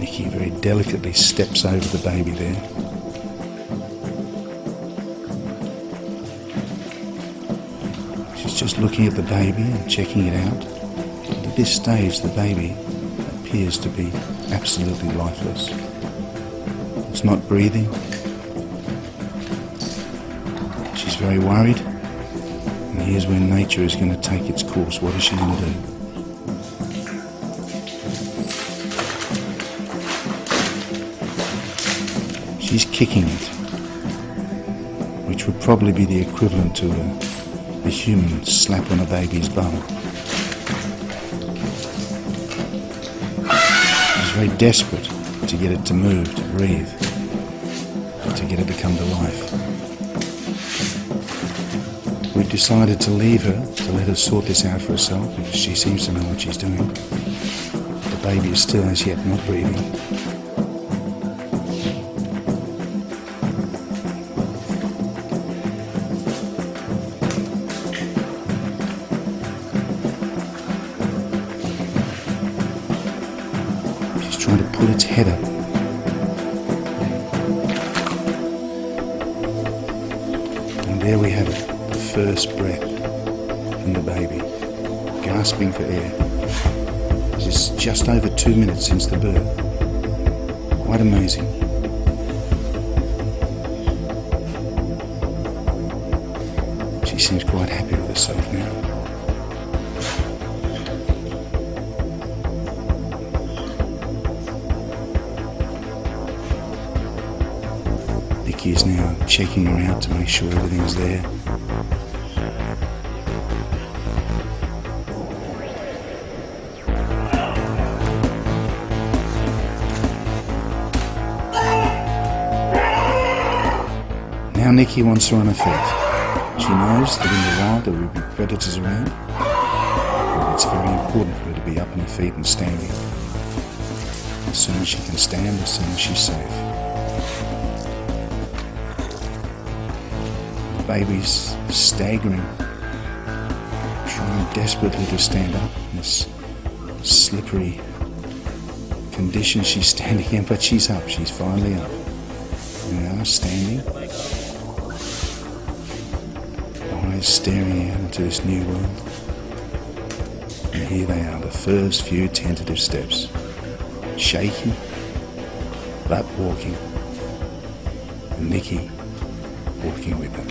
Nikki very delicately steps over the baby there. She's just looking at the baby and checking it out. And at this stage, the baby appears to be absolutely lifeless. It's not breathing. She's very worried. And here's where nature is going to take its course. What is she going to do? She's kicking it, which would probably be the equivalent to a human slap on a baby's bum. She's very desperate to get it to move, to breathe, to get it to come to life. We've decided to leave her, to let her sort this out for herself, because she seems to know what she's doing. The baby is still as yet not breathing. Trying to put its head up. And there we have it, the first breath from the baby, gasping for air. This is just over 2 minutes since the birth. Quite amazing. She seems quite happy with herself now. Nikki is now checking her out to make sure everything's there. Now Nikki wants her on her feet. She knows that in the wild there will be predators around, but it's very important for her to be up on her feet and standing. As soon as she can stand, as soon as she's safe. Baby's staggering, trying desperately to stand up in this slippery condition she's standing in, but she's up, she's finally up. Now standing, eyes staring out into this new world. And here they are, the first few tentative steps, shaking, but walking, and Nikki walking with them.